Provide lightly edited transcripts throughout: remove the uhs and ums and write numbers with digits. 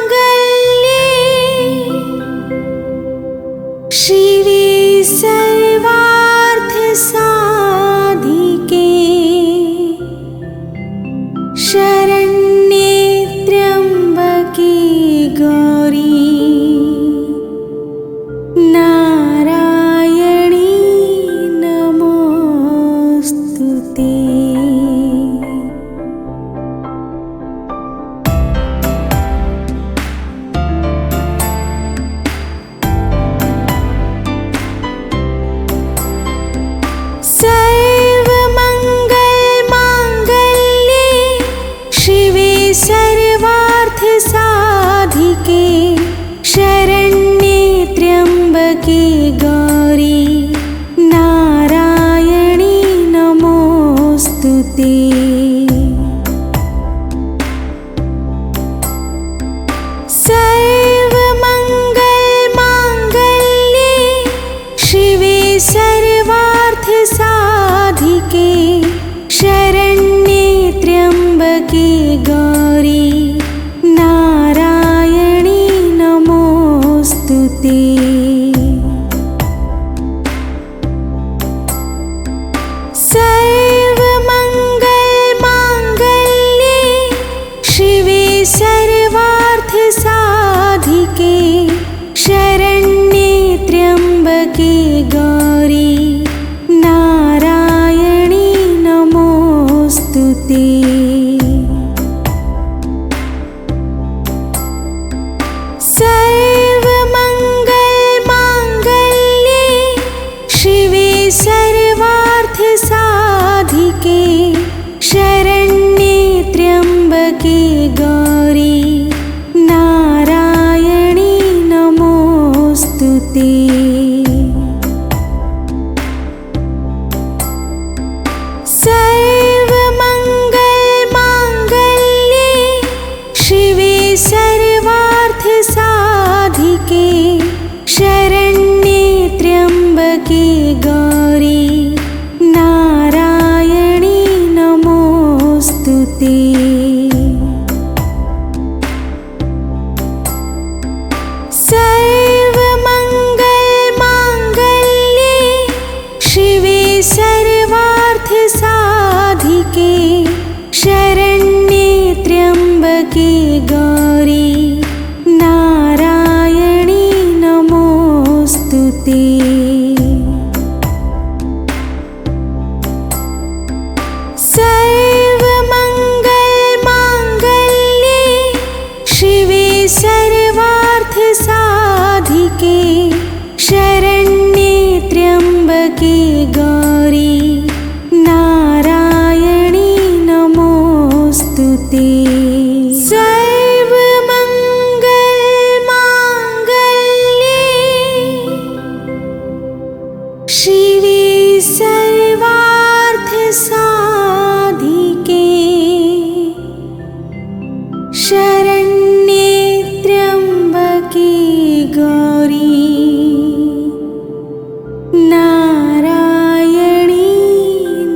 सर्वमंगलमांगल्ये शिवे सर्वार्थसाधिके शरण्ये त्र्यंबके गौरी नारायणी नमोस्तुते। सर्वमंगलमांगल्ये शिवे सर्वार्थसाधिके शरण्ये त्र्यंबके गौरी नारायणी नमोस्तुते। सर्वमंगलमांगल्ये शिवे सर्वार्थसाधिके शरण्ये त्र्यंबके गौरी नारायणी नमोस्तुते। सर्वमंगलमांगल्ये शिवे सर्वार्थसाधिके शरण्ये त्र्यंबके गौरी नारायणी नमोस्तुते। सर्वमंगलमांगल्ये शिवे सर्वार्थसाधिके शरण्ये त्र्यंबके गौरी नारायणी नमोस्तुते। सर्वमंगलमांगल्ये शिवे सर्वार्थसाधिके शरण्ये त्र्यंबके गौरी नारायणी नमोस्तुते। सर्वमंगलमांगल्ये शिवे सर्वार्थसाधिके शरण्ये त्र्यंबके गौरी नारायणी नमोस्तुते। सर्वमंगलमांगल्ये शिवे सर्वार्थसाधिके शरण्ये त्र्यंबके गौरी नारायणी नमोस्तुते। सर्वमंगलमांगल्ये शिवे सर्वार्थसाधिके शरण्ये त्र्यंबके गौरी नारायणी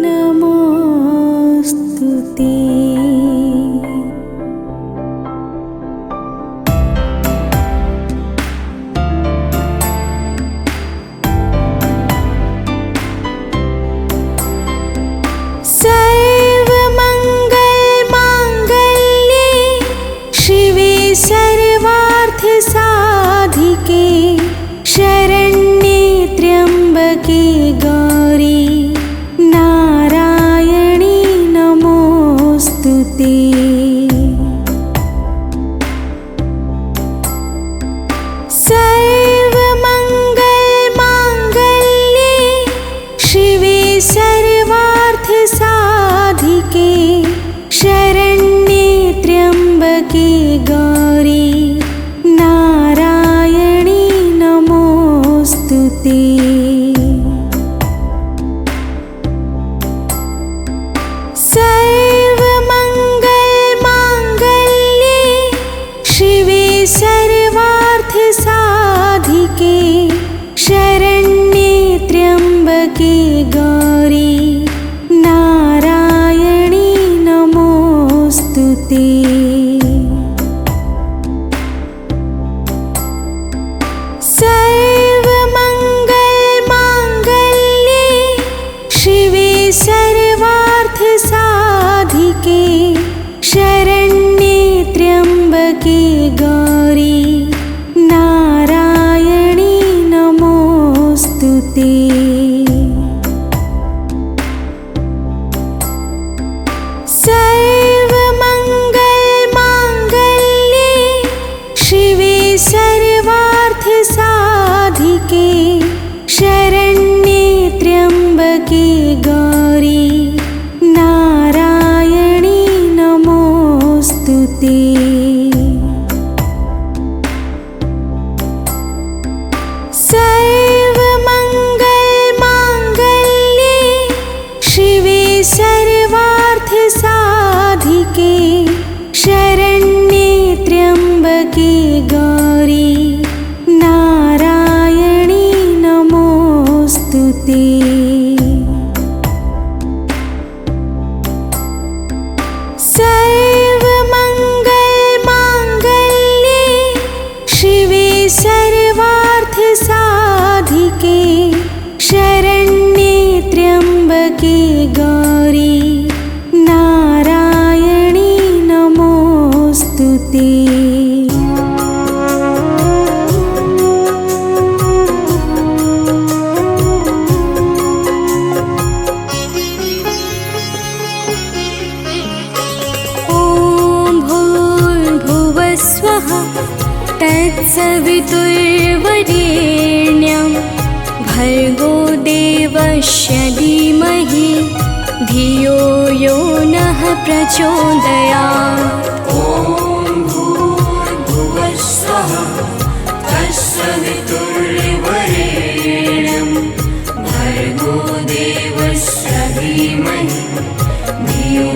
नमोस्तुते। सर्वमंगलमांगल्ये शिवे सर्वार्थसाधिके शरण्ये त्र्यंबके गौरी नारायणी नमोस्तुते। सर्वमंगलमांगल्ये शिवे सर्वार्थसाधिके शरण्ये त्र्यंबके गौरी नारायणी नमोस्तुते। सर्वमंगलमांगल्ये शिवे सर्वार्थसाधिके शरण्ये त्र्यंबके गौरी नारायणी नमो भूर्भुवस्वः तत्सवितुर्वरेण्यं भर्गो देवस्य धीमहि धियो यो नः प्रचोदयात्। ॐ भूर्भुवस्वः तत्सवितुर्वरेण्यं भर्गो देवस्य धीमहि धियो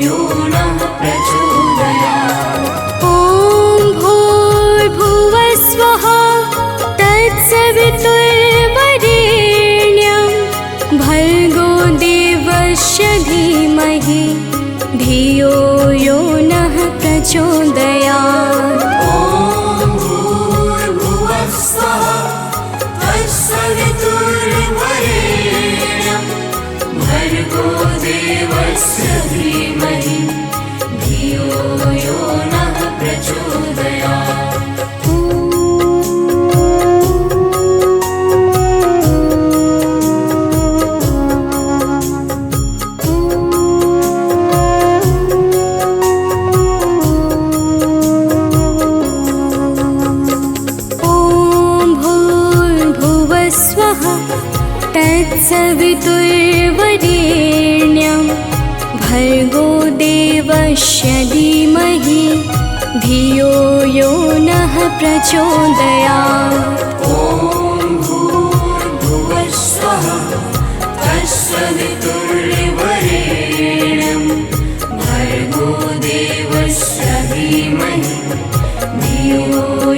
यो नः प्रचोदयात्। ॐ भूर्भुवस्वः तत्सवितुर्वरेण्यं भर्गो देवस्य धीमहि धियो यो नः प्रचोदयात्। ॐ भूर्भुवस्वः तत्सवितुर्वरेण्यं भर्गो देवस्य धीमहि धियो यो नः प्रचोदयात्। तत्सवितुर्वरेण्यं भर्गो देवस्य धीमहि धियो यो नः प्रचोदयात्। ॐ भूर्भुवस्वः तत्सवितुर्वरेण्यं भर्गो देवस्य धीमहि धियो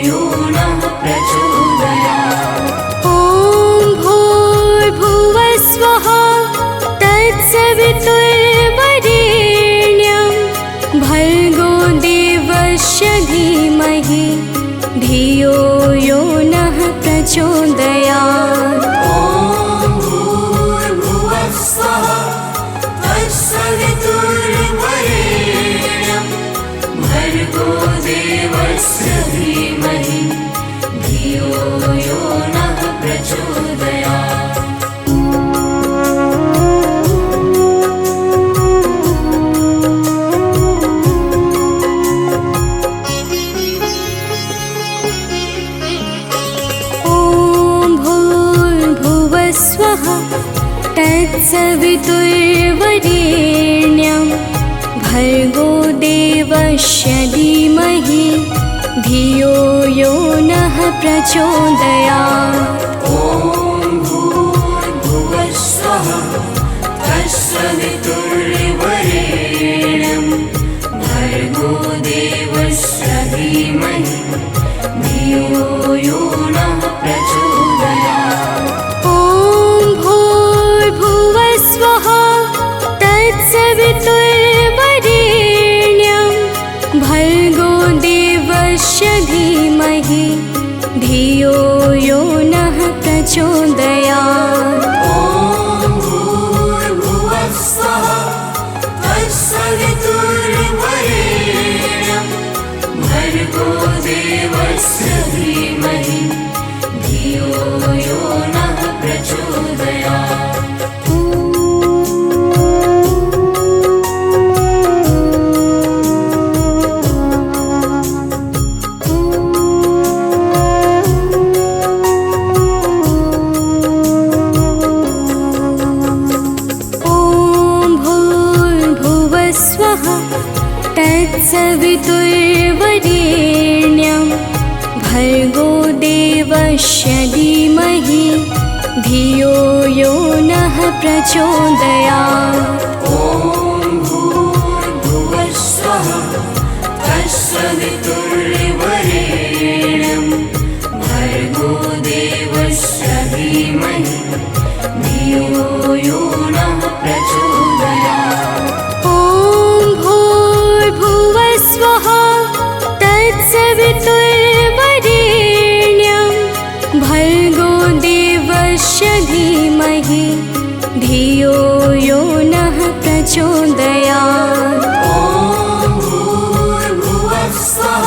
यो नः प्रचोदयात्। ॐ भूर्भुवस्वः तत्सवितुर्वरेण्यं भर्गो देवस्य धीमहि धियो यो नः प्रचोदयात्। ॐ भूर्भुवस्वः तत्सवितुर्वरेण्यं भर्गो देवस्य धीमहि धियो यो नः प्रचोदयात्। तत्सवितुर्वरेण्यं भर्गो देवस्य धीमहि धियो यो नः प्रचोदयात्। ॐ भूर्भुवस्वः तत्सवितुर्वरेण्यं भर्गो देवस्य धीमहि धियो यो नः प्रचोदयात्। ॐ भूर्भुवस्वः तत्सवितुर्वरेण्यं भर्गो देवस्य धीमहि धियो यो नः प्रचोदयात्। ॐ भूर्भुवस्वः तत्सवितुर्वरेण्यं भर्गो देवस्य धीमहि धियो यो नः प्रचोदयात्। तत्सवितुर्वरेण्यं भर्गो देवस्य धीमहि धियो यो नः प्रचोदयात्। ॐ भूर्भुवस्वः तत्सवितुर्वरेण्यं भर्गो देवस्य धीमहि धियो यो नः प्रचोदयात्। ॐ भूर्भुवस्वः तत्सवितुर्वरेण्यं भर्गो देवस्य धीमहि धियो यो नः प्रचोदयात्। ॐ भूर्भुवस्वः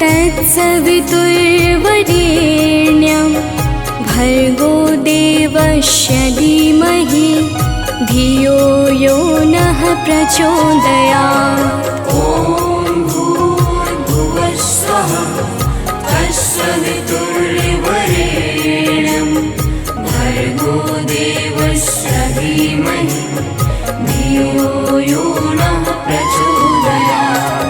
तत्सवितुर्वरेण्यं भर्गो देवस्य धीमहि धियो यो नः प्रचोदयात्। ॐ भूर्भुवः स्वः तत्सवितुर्वरेण्यं भर्गो देवस्य धीमहि धियो यो नः प्रचोदयात्।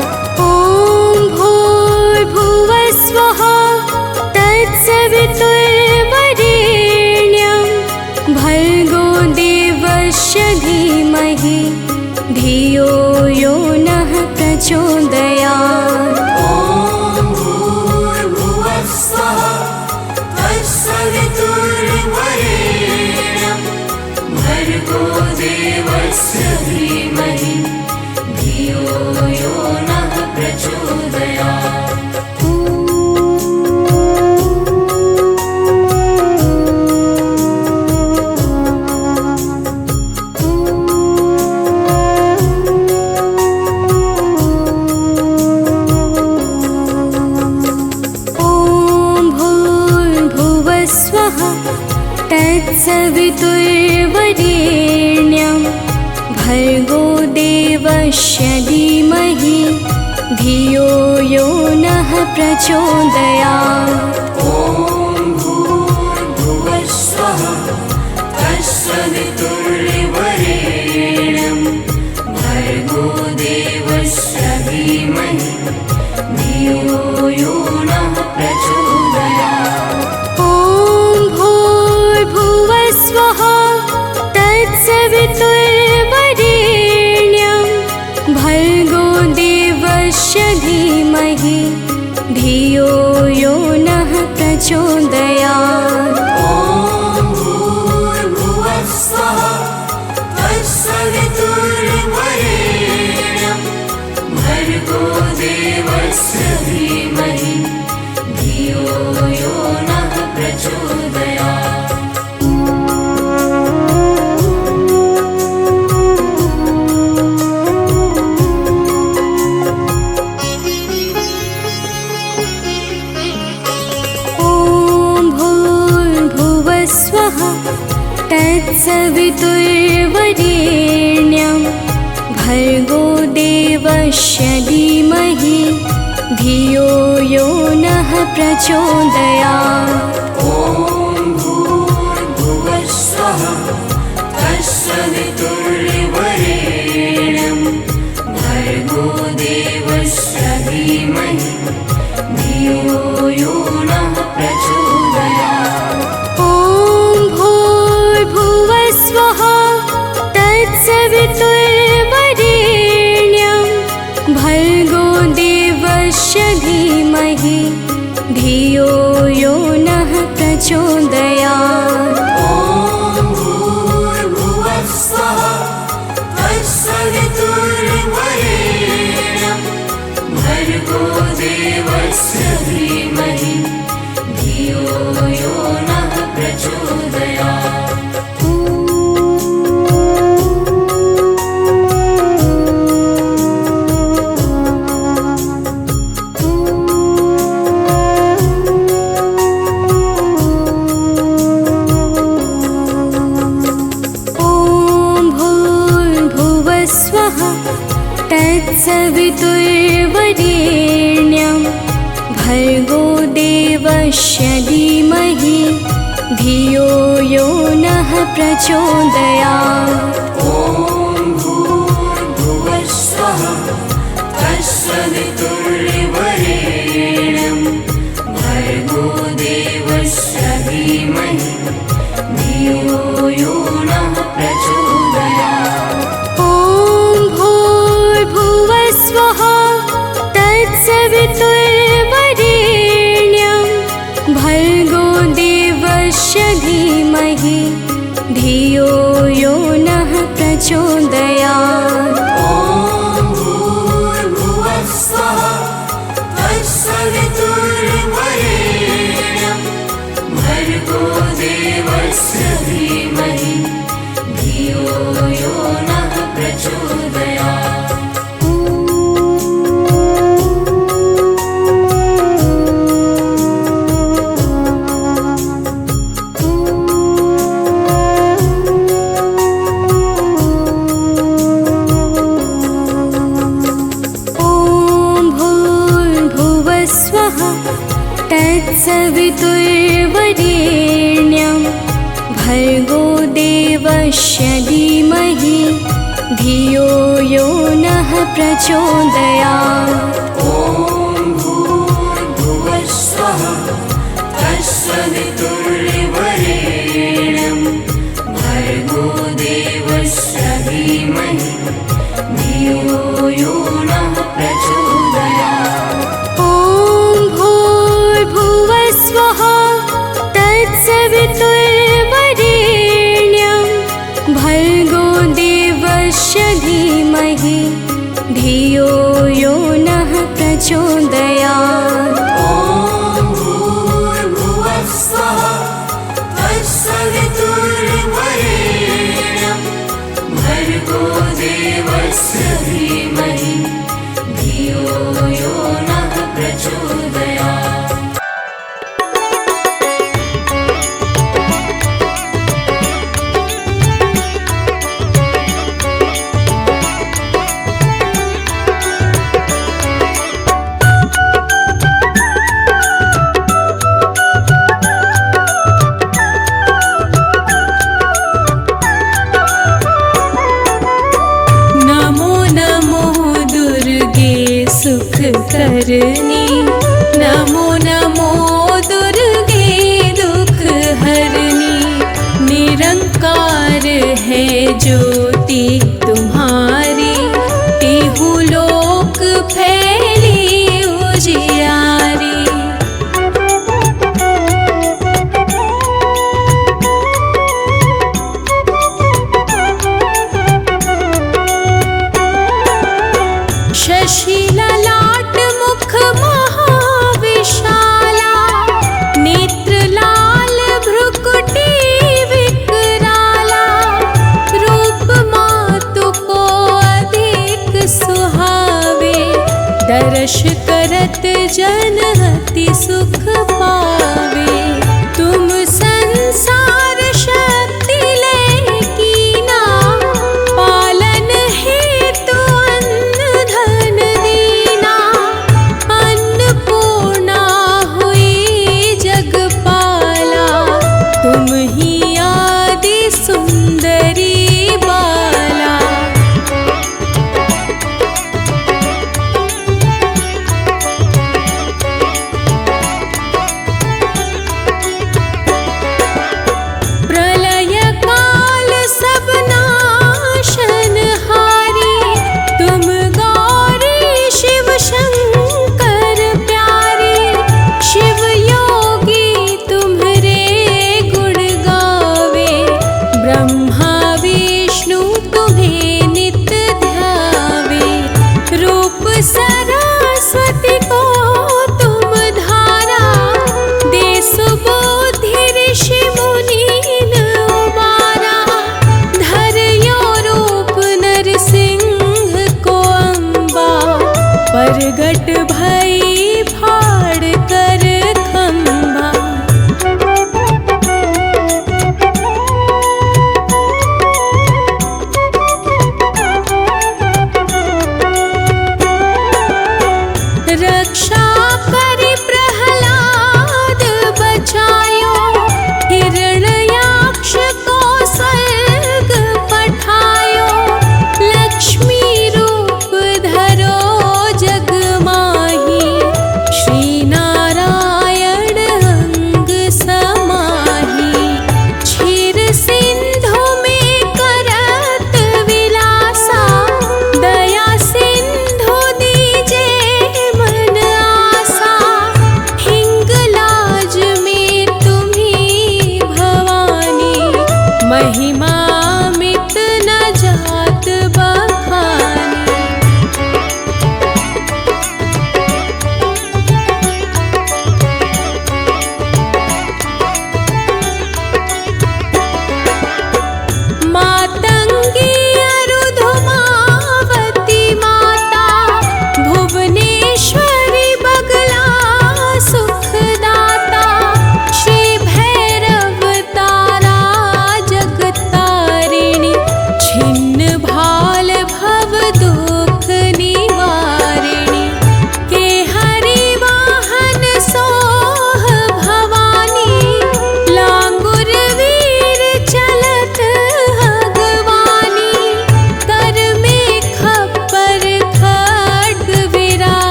तत्सवितुर्वरेण्यं भर्गो देवस्य धीमहि धियो यो नः प्रचोदयात्। ॐ भूर्भुवः स्वः तत्सवितुर्वरेण्यं भर्गो देवस्य धीमहि धियो यो नः प्रचोदयात्। तत्सवितुर्वरेण्यं भर्गो देवस्य धीमहि धियो यो नः प्रचोदयात्। ॐ भूर्भुवः स्वः तत्सवितुर्वरेण्यं भर्गो देवस्य धीमहि धियो यो नः प्रचोदयात्। तत्सवितुर्वरेण्यं भर्गो देवस्य धीमहि धियो यो नः प्रचोदयात्। ॐ भूर्भुवः स्वः तत्सवितुर्वरेण्यं भर्गो देवस्य धीमहि धियो यो नः प्रचोदयात्। तत्सवितुर्वरेण्यं भर्गो देवस्य धीमहि धियो यो नः प्रचोदयात्। ॐ भूर्भुवः स्वः तत्सवितुर्वरेण्यं भर्गो देवस्य धीमहि धियो यो नः प्रचोदयात्। ॐ भूर्भुवः स्वः तत्सवितुर्वरेण्यं भर्गो देवस्य धीमहि धियो यो नः प्रचोदयात्। ॐ भूर्भुवः स्वः तत्सवितुर्वरेण्यं भर्गो देवस्य धीमहि धियो यो नः प्रचोदयात्। तत्सवितुर्वरेण्यं भर्गो देवस्य धीमहि धियो यो नः प्रचोदयात्। ॐ भूर्भुवः स्वः तत्सवितुर्वरेण्यं भर्गो देवस्य धीमहि धियो यो नः प्रचोदयात्। ॐ भूर्भुवः स्वः तत्सवितुर्वरेण्यं भर्गो देवस्य धीमहि धियो यो नः प्रचोदयात्। ॐ भूर्भुवः स्वः तत्सवितुर्वरेण्यं भर्गो देवस्य धीमहि धियो यो नः प्रचोदयात्। तत्सवितुर्वरेण्यं भर्गो देवस्य धीमहि धियो यो नः प्रचोदयात्। ॐ भूर्भुवः स्वः तत्सवितुर्वरेण्यं भर्गो देवस्य धीमहि धियो यो नः प्रचोदयात्। ॐ भूर्भुवः स्वः तत्सवितुर्वरेण्यं भर्गो देवस्य धीमहि धियो यो नः प्रचोदयात्। ॐ भूर्भुवः स्वः तत्सवितुर्वरेण्यं भर्गो देवस्य धीमहि धियो यो नः प्रचोदयात्। करनी नमो नमो दुर्गे दुख हरनी। निरंकार है ज्योति तुम्हारी तिहु लोक फैली उजियारी। शशि ललाट मुख महाविशाला नेत्र लाल भ्रुकुटी विकराला। रूप मातु को अधिक सुहावे दर्श करत जन अति सुख पावे। तुम संसार शक्ति लेकी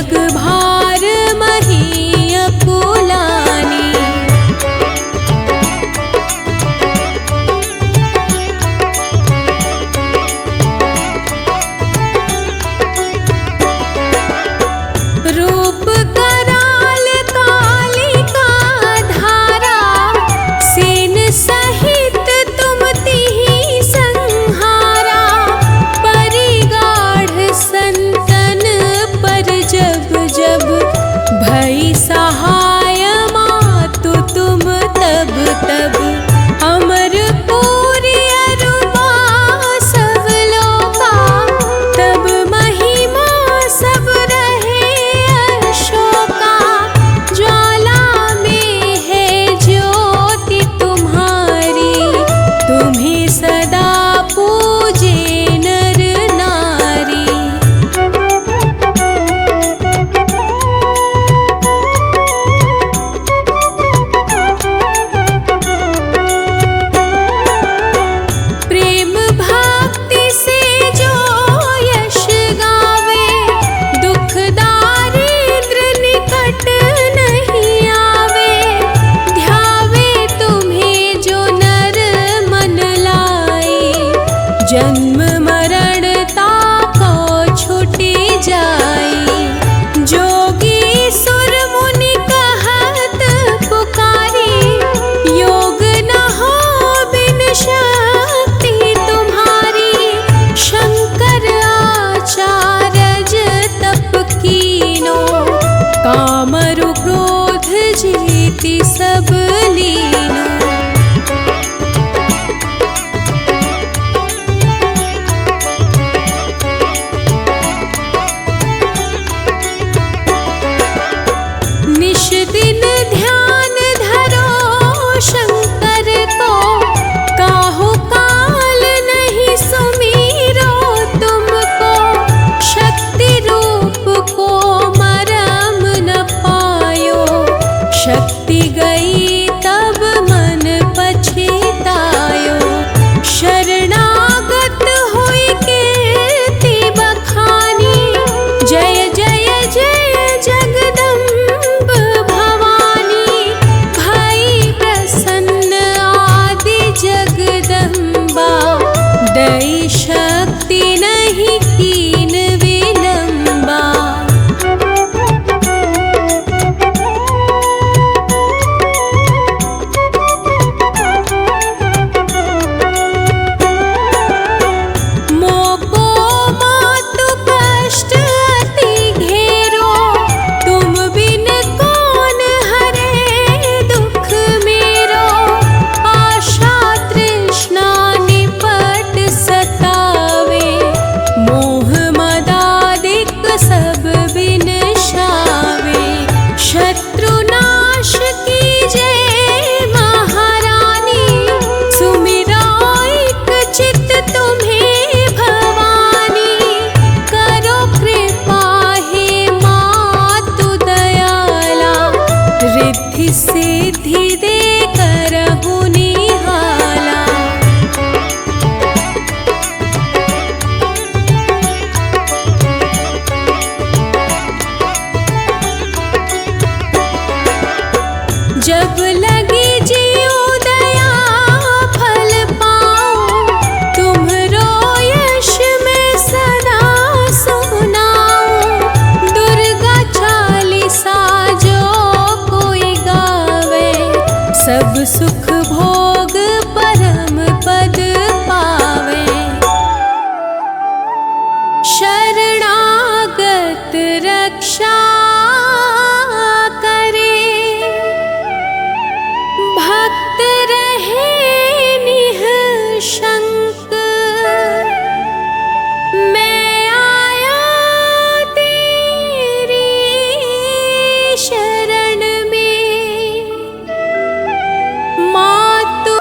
जग भार मही अकुलानी। रूप कराल कालिका धारा, सेन सहित तुम तिहि संहारा। परिगाढ़ संतन पर जब जब भई सहाय मातु तुम तब तब। अमर पूरी अरुबा सब लोका, तब महिमा सब रहे अशोका। ज्वाला में है ज्योति तुम्हारी, तुम्हें सदा पूजे नर नारी। प्रेम भक्ति से जो यश गावे, दुख दारिद्र निकट नहीं आवे। ध्यावे तुम्हें जो नर मन लाए, जन्म मरण ताको छूटी जाए। जोगी सुर मुनि कहत पुकारी, योग न हो बिन शक्ति तुम्हारी। शंकर आचार्य तप कीनो, कामरु क्रोध जीति सब लीनो। निश दिन ध्यान धरो शंकर को, काहू काल नहीं सुमीरो तुमको। शक्ति रूप को मरम न पायो, शक्ति गई तब मन पछतायो। शरणागत हुई कीर्ति बखानी, जय जय जय जगदम्ब भवानी। भई प्रसन्न आदि जगदम्बा, दई शक्ति नहीं कीन विलंबा। मोको मातु कष्ट अति घेरो, तुम बिन कौन हरे दुख मेरो। आशा तृष्णा निपट सतावे, मोह मदादिक सब बिनशावे। शत्रुनाश कीजय महारानी, सुमिरो एक चित तुम्हें भवानी। करो कृपा हे मातु दयाला, रिद्धि सिद्धि दे करहु निहाला। जब लगी जियो दया फल पाओ, तुम्हरो यश में सदा सुनाऊं। दुर्गा चालीसा जो कोई गावे, सब सुख भोग परम पद पावे। शरणागत रक्षा करे, भक्त रहे निःशंक। मैं आया तेरी शरण में, मातु।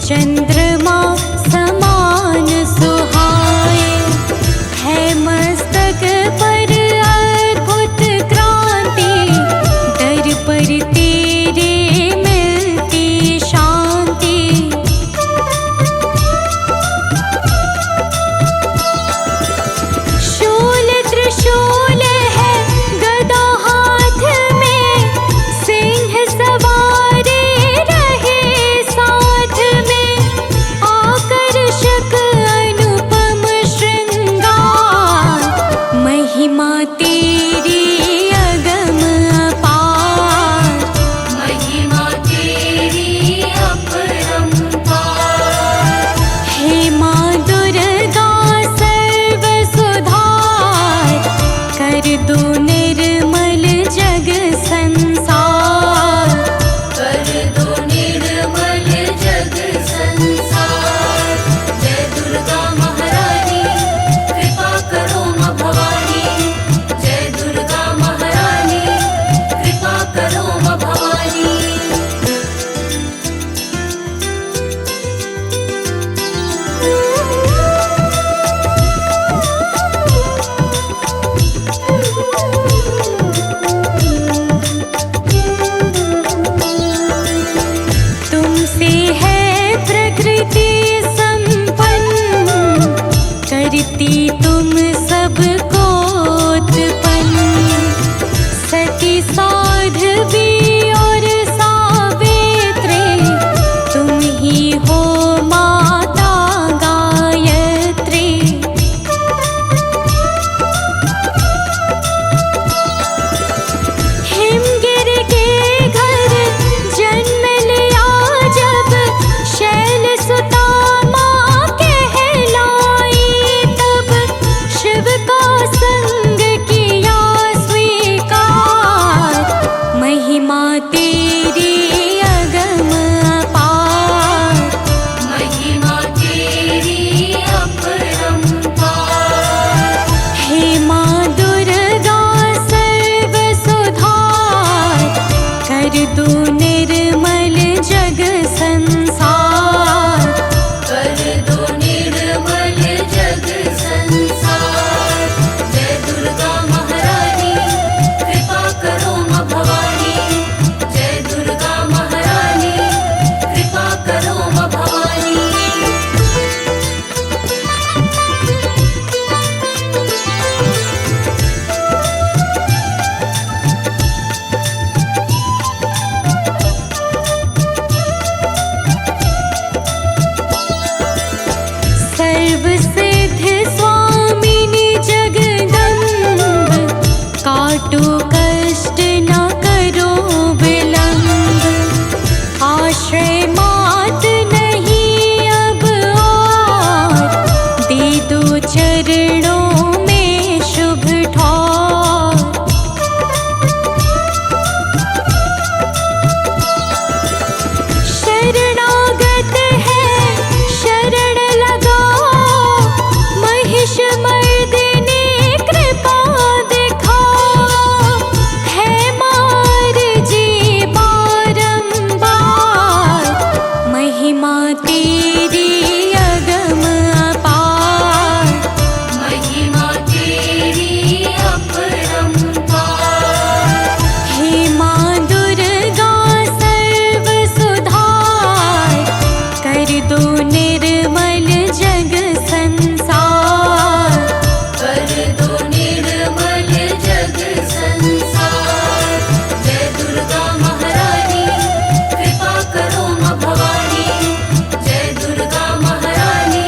चंद्रमा समान सुहाए। है मस्तक पर अद्भुत क्रांति, दर पर तेरे मिलती शांति। शूल त्रिशूल है गदा हाथ में, सिंह सवारे रहे साथ में। आकर्षक अनुपम श्रृंगार, महिमा तेरी अगम अपार। महिमा तेरी अपरंपार। हे माँ दुर्गा सर्व सुधार, कर दो निर्मल जग संसार। कर दो निर्मल जग संसार। जय दुर्गा महारानी कृपा करो माँ भवानी। जय दुर्गा महारानी कृपा करो माँ भवानी। तुमसे है प्रकृति संपन्न, करती तुम सबको उत्पन्न। सती साध्वी और सावित्री, तुम ही हो माता गायत्री। हिमगिर के घर जन्म लिया जब, शैल सुता माँ कहलाई तब। शिव का संग किया स्वीकार, महिमा तेरी अगम अपार। महिमा तेरी अपरंपार। हे माँ दुर्गा सर्व सुधार, कर दो निर्मल जग संसार। कर दो निर्मल जग संसार। जय दुर्गा महारानी कृपा करो माँ भवानी। जय दुर्गा महारानी कृपा करो माँ भवानी। सर्व सिद्ध स्वामिनी जगदम्ब, काटो कष्ट न करो विलंब। आश्रय मात नहीं अब और, दे दो चरणों में शुभ ठौर। शरणागत है शरण लगाओ, महिष मर्दिनी कृपा दिखाओ। है मार जी बारंबार, महिमा तेरी अगम अपार। महिमा तेरी अपरंपार। हे माँ दुर्गा सर्व सुधार, कर दो निर्मल जग संसार। कर दो निर्मल जग संसार। जय दुर्गा महारानी कृपा करो माँ भवानी। जय दुर्गा महारानी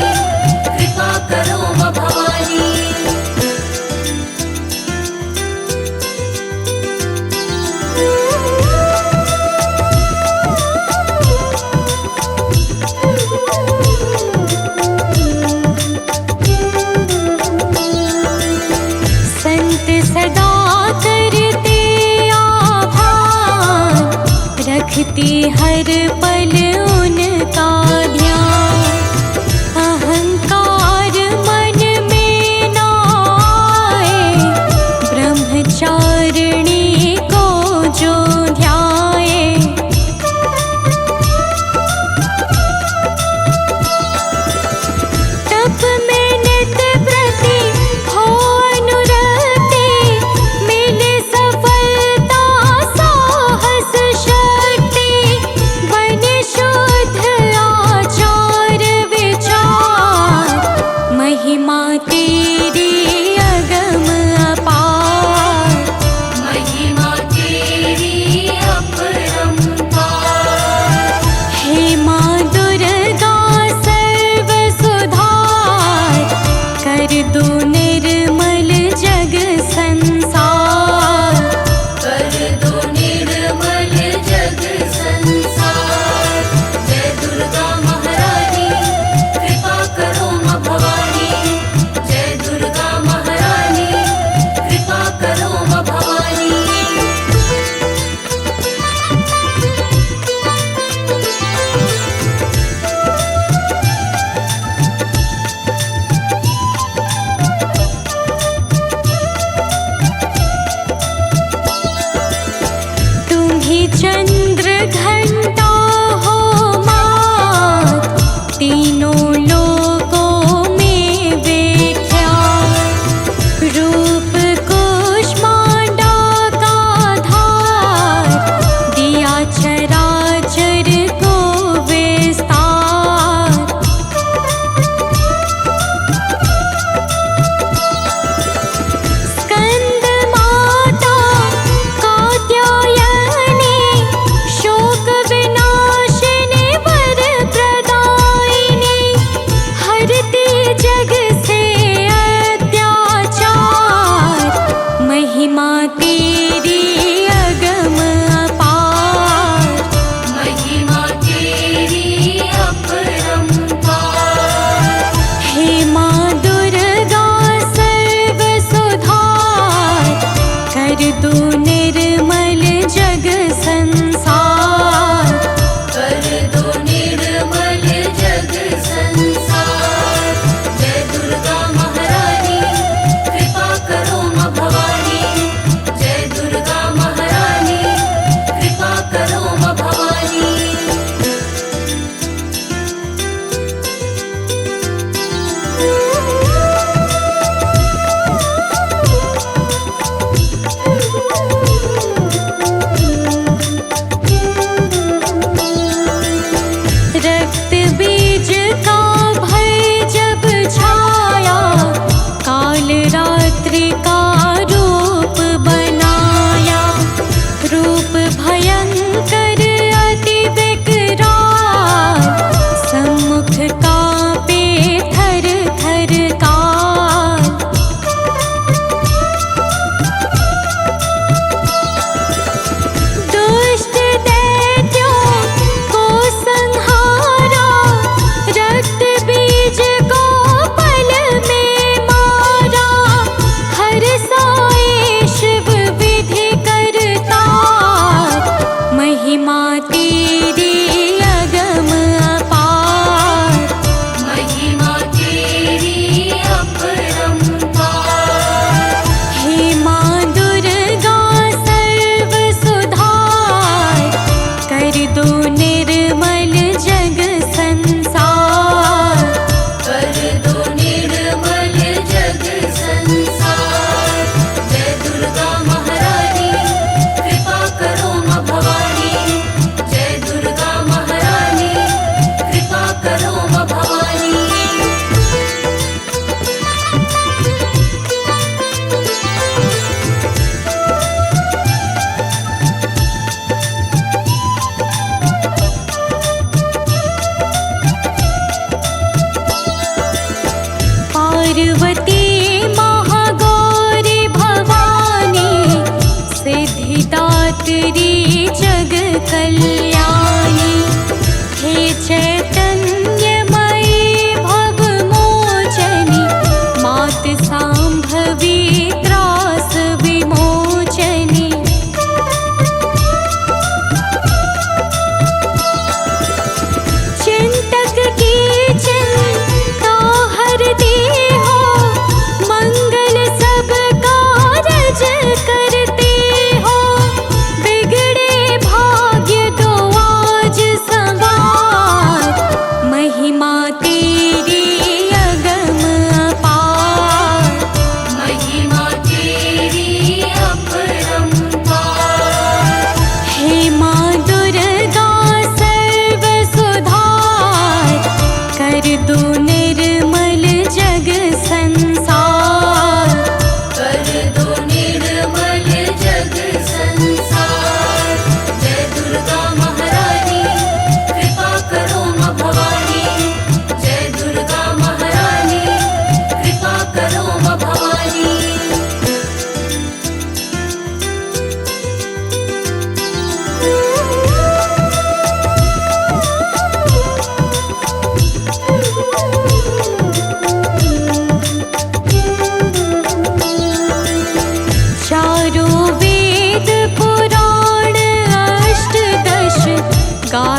कृपा करो माँ भवानी। संत सदा करते आभार, रखती हर पल उनका ध्यान। अहंकार मन में ना आए, ब्रह्मचारिणी को जो ध्याए। तेरी अगम अपार, महिमा तेरी अपरंपार। हे माँ दुर्गा सर्व सुधार, कर दो निर्मल जग संसार, कर दो निर्मल जग संसार। जय दुर्गा महारानी कृपा करो माँ भवानी, जय दुर्गा महारानी कृपा करो माँ भवानी। तुम्ही चंद्र घंटा हो माँ, तीनों लोकों में विख्यात। रूप कुष्मांडा का धार, दिया चराचर को विस्तार। स्कंद माता कात्यायनी, शोक विनाशिनी वर प्रदायिनी, हरती जग से अत्याचार, महिमा तेरी अगम अपार, महिमा तेरी अपरंपार। हे माँ दुर्गा सर्व सुधार, कर दो निर्मल जग संसार, कर दो निर्मल जग संसार। जय दुर्गा महारानी कृपा करो माँ भवानी, जय दुर्गा महारानी कृपा करो माँ भवानी। रक्त बीज का भय जब छाया, काल रात्रि का रूप बनाया। रूप भयंकर अति विकराल, सम्मुख कांपे थर थर काल। दुष्ट दैत्यों को संहारा, रक्त बीज को पल में मारा। हर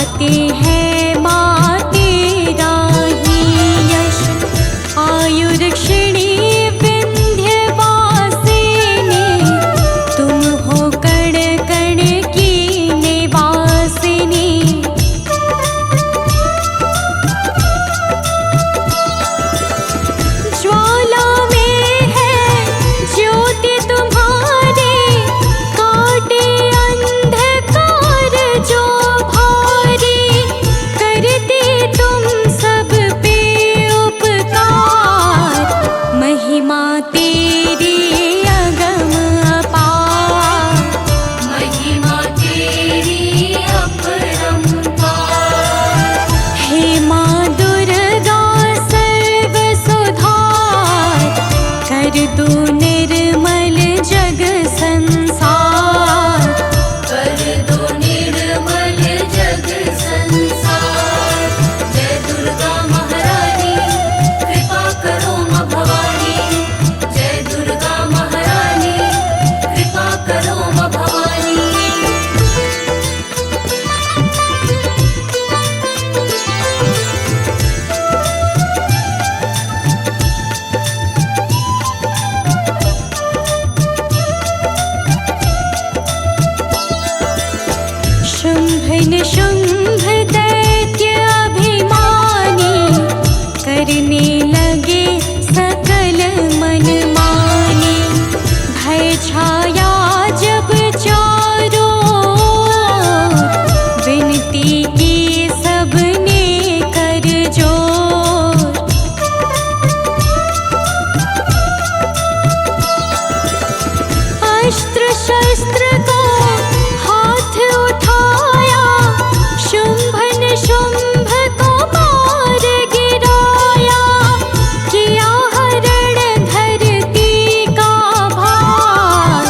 गाते हैं माँ तेरा ही यश। आयुर्क्षिणी विंध्यवासिनी, तुम हो कण कण की निवासिनी। ज्वाला में है ज्योति तुम्हारी, काटे अंधकार जो भारी। करती तुम सब पे उपकार, महिमा तेरी अगम अपार। महिमा तेरी अपरंपार। हे माँ दुर्गा सर्व सुधार, कर दो निर्मल जग संसार। कर दो निर्मल जग संसार। जय दुर्गा महारानी कृपा करो माँ भवानी। जय दुर्गा महारानी कृपा करो माँ भवानी। शुंभ निशुंभ दैत्य अभिमानी, करने लगे सकल मनमानी। भय छाया जब चारों ओर, विनती की सबने कर जोर। अस्त्र शस्त्र को हाथ उठाया, शुंभ निशुंभ को मार गिराया। किया हरण धरती का भार,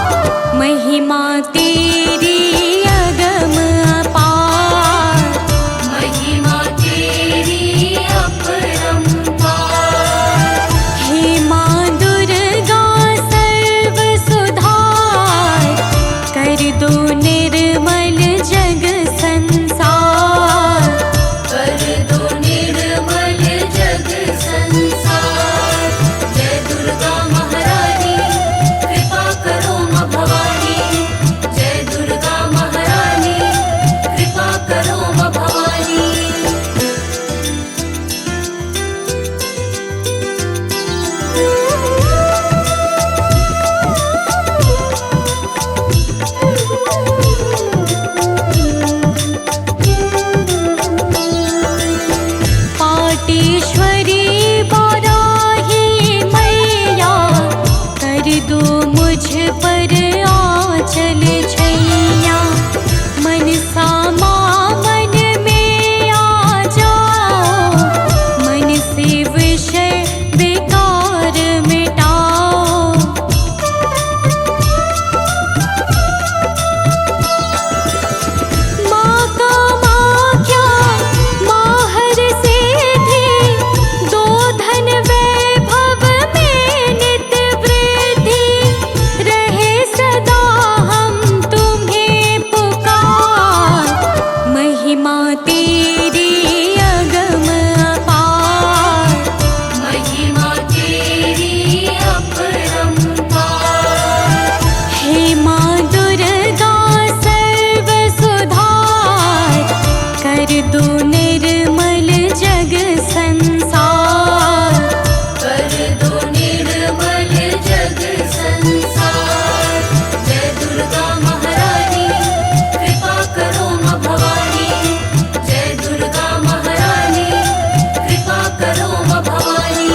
महिमा तेरी अगम अपार। महिमा तेरी अपरंपार। हे माँ दुर्गा सर्व सुधार, कर दो निर्मल जग संसार। कर दो निर्मल जग संसार। जय दुर्गा महारानी कृपा करो माँ भवानी। जय दुर्गा महारानी कृपा करो माँ भवानी। पाटेश्वरी बाराही मैया, कर दो मुझ पर आंचल छैया। मनसा माँ मन में आ जाओ, मन से विषय विकार मिटाओ। माँ कामाख्या माहर से थी, दो धन वैभव में नित वृद्धि। रहे सदा हम तुम्हें पुकार, महिमा तेरी अगम अपार। महिमा तेरी अपरंपार। हे माँ दुर्गा सर्व सुधार, कर दो निर्मल जग संसार। कर दो निर्मल जग संसार। जय दुर्गा महारानी कृपा करो माँ भवानी। जय दुर्गा महारानी कृपा करो माँ भवानी।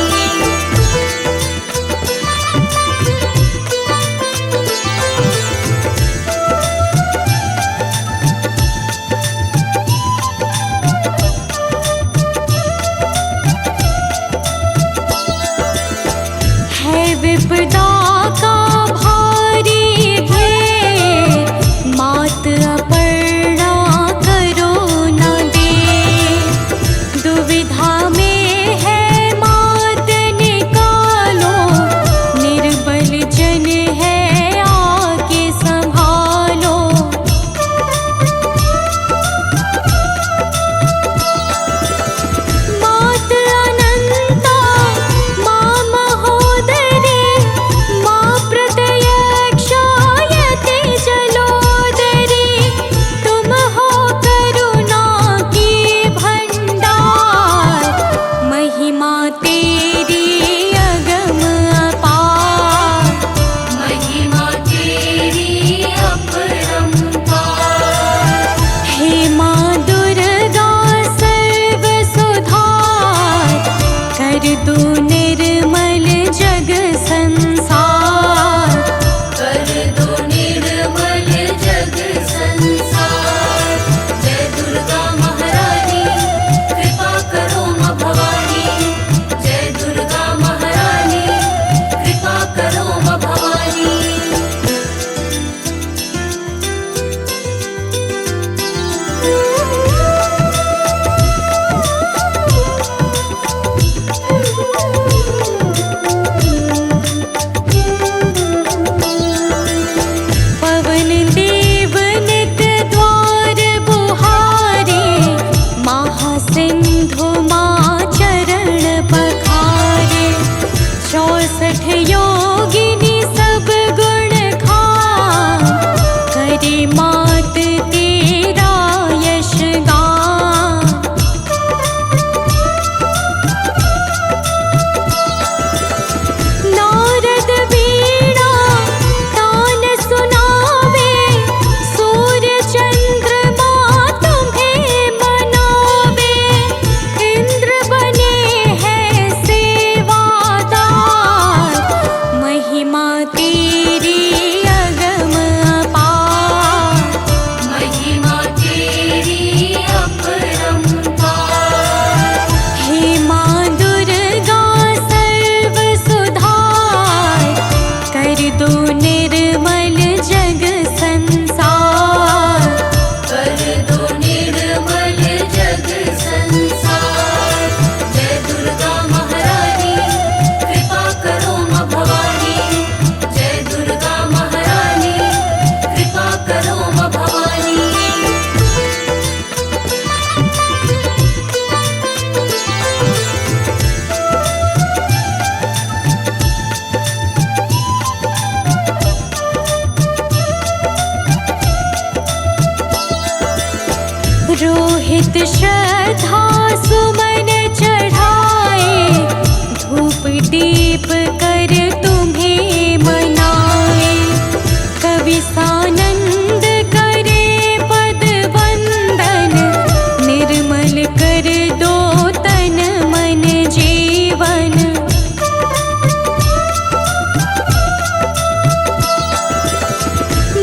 है विपदा का भारी घेर, मात अपर्णा करो न देर। दुविधा में है मात निकालो, निर्बल जन है आके संभालो। श्रद्धा सुमन चढ़ाए, धूप दीप कर तुम्हें मनाए। कवि सानंद करे पद वंदन, निर्मल कर दो तन मन जीवन।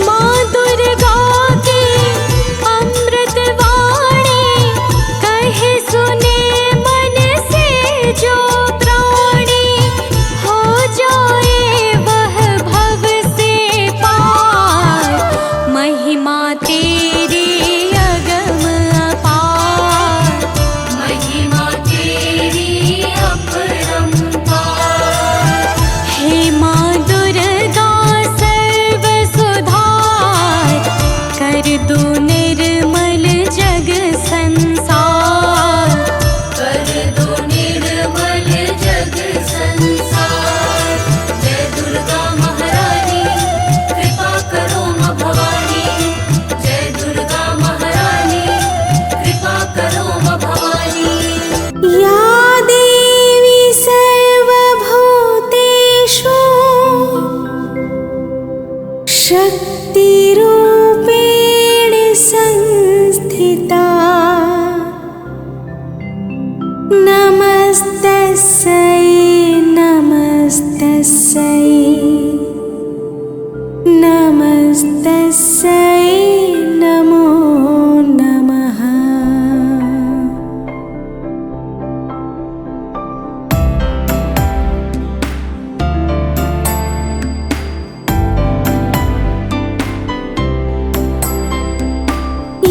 माँ दुर्गा की अमृत वाणी, कहे सुने मन से जो प्राणी। हो जाए वह भव से पार, महिमा तेरी अगम अपार। महिमा तेरी अपरंपार। हे माँ दुर्गा सर्व सुधार, कर दो निर्मल जग संसार। कर दो निर्मल जग संसार। जय दुर्गा महारानी, कृपा करो माँ भवानी। जय दुर्गा महारानी, कृपा करो माँ भवानी। या देवी सर्वभूतेषु शक्तिरूपेण संस्थिता। नमस्तस्यै नमस्तस्यै नमस्तस्यै नमो नमः।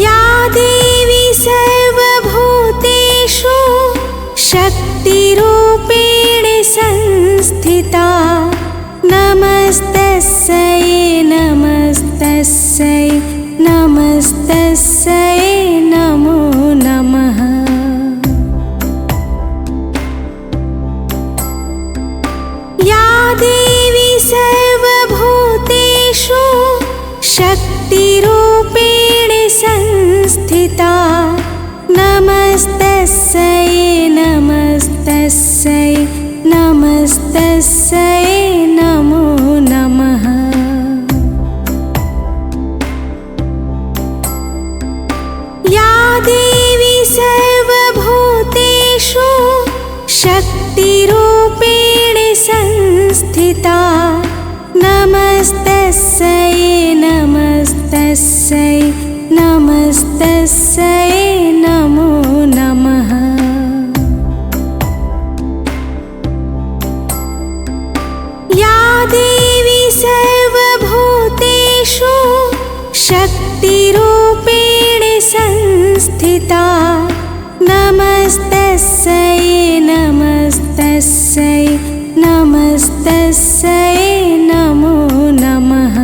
या देवी सर्वभूतेषु शक्तिरूपेण संस्थिता। नमस्तस्यै नमस्तस्यै नमस्तस्यै नमो नमः। या देवी सर्वभूतेषु शक्तिरूपेण संस्थिता। नमस्तस्यै नमस्तस्यै नमस्तस्यै नमो नमः। या देवी सर्वभूतेषु शक्तिरूपेण संस्थिता। नमस्तस्यै नमस्तस्यै नमस्तस्यै नमो नमः। या देवी सर्वभूतेषु शक्तिरूपेण संस्थिता। नमस्तस्यै नमस्तस्यै नमस्तस्यै नमो नमः।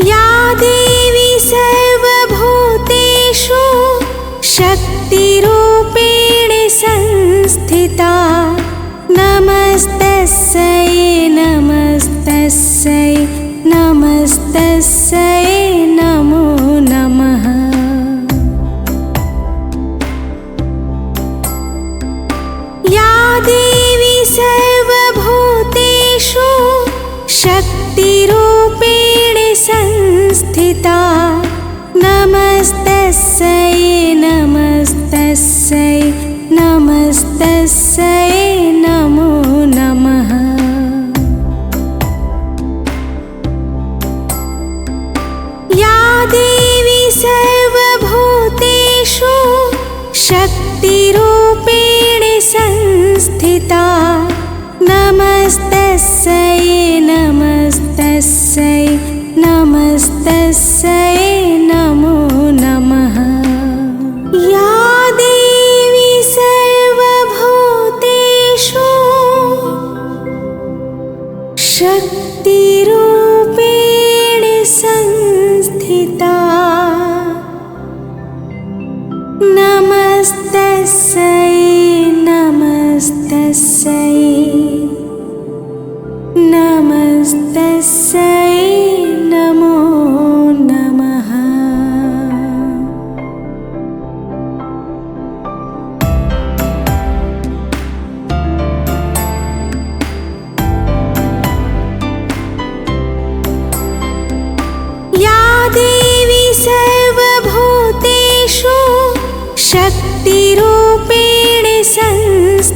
या देवी सर्वभूतेषु शक्तिरूपेण संस्थिता। नमस्तस्यै नमस्तस्यै नमस्तस्यै नमो नमः। या देवी सर्वभूतेषु शक्तिरूपेण संस्थिता। नमस्तस्यै नमस्तस्यै नमस्तस्यै नमो नमः। या देवी सर्वभूतेषु शक्तिरूपेण संस्थिता। नमस्तस्यै नमस्तस्यै नमस्तस्यै नमो नमः। या देवी सर्वभूतेषु शक्तिरूपेण संस्थिता। नमस्तस्यै नमस्तस्यै नमस्तस्यै नमो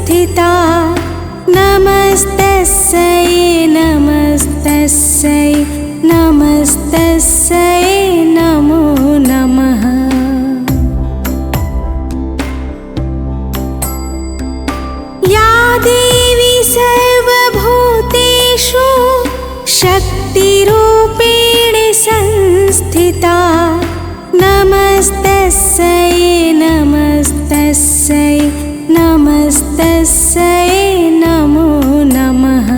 संस्थिता नमस्तस्यै नमस्तस्यै नमस्तस्यै नमो नमः। या देवी सर्वभूतेषु शक्तिरूपेण संस्थिता नमस्तस्यै नमस्तस्यै नमस्तस्यै नमो नमः।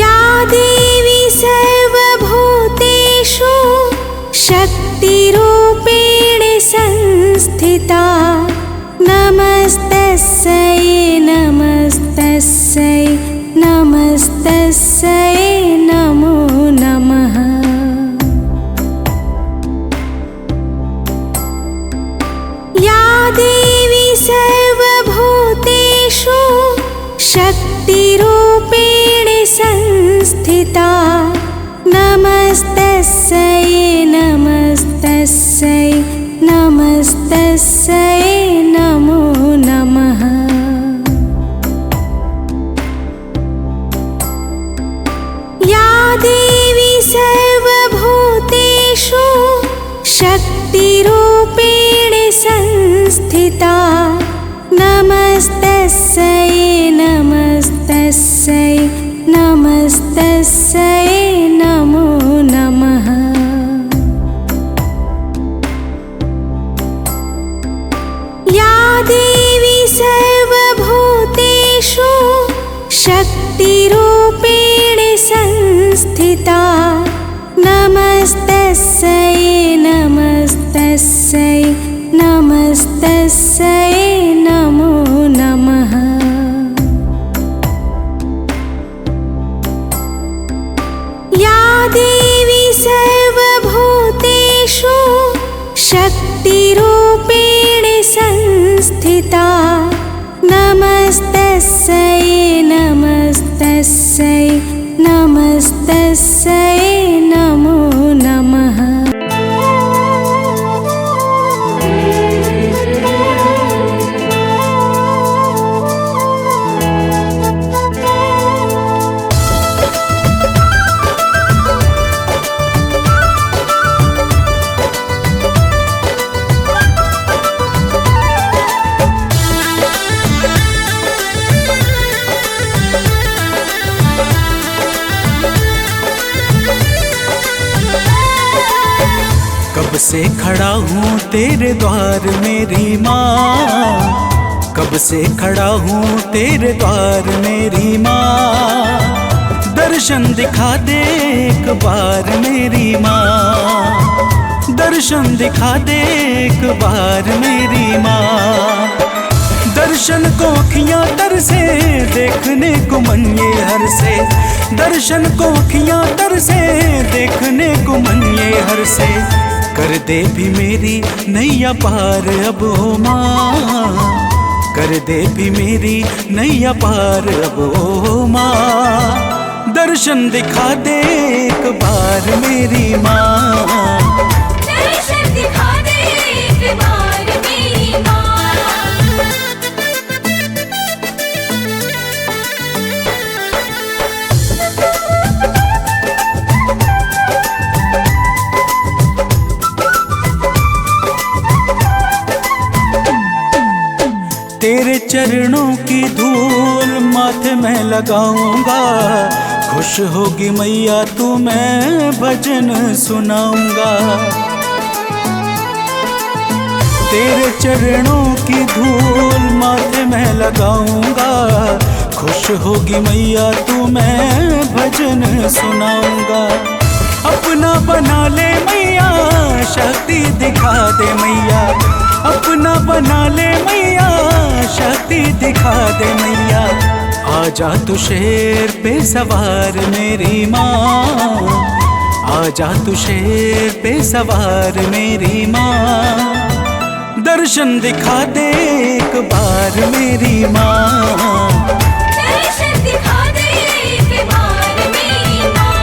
या देवी सर्वभूतेषु शक्तिरूपेण संस्थिता नमस्तस्यै नमस्तस्यै नमस्तस्यै नमो नमः। या देवी सर्वभूतेषु शक्तिरूपेण संस्थिता नमस्तस्यै नमस्तस्यै नमस्तस्यै नमो नमः। या देवी सर्वभूतेषु शक्तिरूपेण संस्थिता नमस्तस्यै नमस्तस्यै नमस्तस्यै नमो नमः। या देवी सर्वभूतेषु शक्तिरूपेण संस्थिता नमस्तस्यै नमस्तस्यै नमस्तस्यै नमो नमः। या देवी सर्वभूतेषु शक्तिरूपेण संस्थिता नमस्तस्यै नमस्तस्यै नमस्तस्यै नमो नमः। कब से खड़ा हूँ तेरे द्वार मेरी माँ, कब से खड़ा हूँ तेरे द्वार मेरी माँ। दर्शन दिखा दे एक बार मेरी माँ, दर्शन दिखा दे एक बार मेरी माँ। दर्शन को अखियाँ तरसे देखने को मन ये हर से, दर्शन को अखियाँ तरसे देखने को मन ये हर से। कर दे भी मेरी नैया पार अब ओ माँ, कर दे भी मेरी नैया पार अब ओ माँ। दर्शन दिखा दे एक बार मेरी माँ, दर्शन दिखा दे एक बार मेरी माँ। तेरे चरणों की धूल माथे में लगाऊंगा, खुश होगी मैया तू मैं भजन सुनाऊंगा। तेरे चरणों की धूल माथे में लगाऊंगा, खुश होगी मैया तू मैं भजन सुनाऊंगा। अपना बना ले मैया शक्ति दिखा दे मैया, अपना बना ले मैया शक्ति दिखा दे मैया। आजा तू शेर पे सवार मेरी माँ, आजा तू शेर पे सवार मेरी माँ। दर्शन दिखा दे एक बार मेरी माँ, दर्शन दिखा दे एक बार मेरी माँ।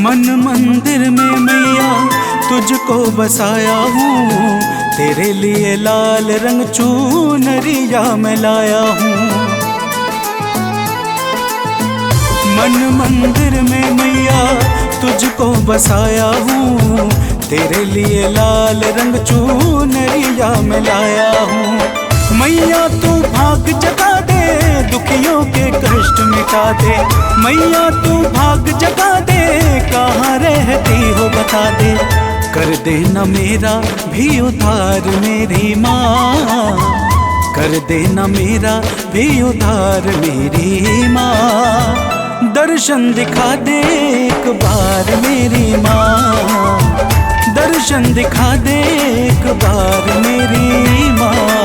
मन मंदिर में मैया तुझको बसाया हूँ, तेरे लिए लाल रंग चुनरिया मैं लाया हूँ। मन मंदिर में मैया तुझको बसाया हूँ, तेरे लिए लाल रंग चुनरिया मैं लाया हूँ। मैया तू भाग जगा दे, दुखियों के कष्ट मिटा दे। मैया तू भाग जगा दे, कहाँ रहती हो बता दे। कर देना मेरा भी उद्धार मेरी माँ, कर देना मेरा भी उद्धार मेरी माँ। दर्शन दिखा दे एक बार मेरी माँ, दर्शन दिखा दे एक बार मेरी माँ।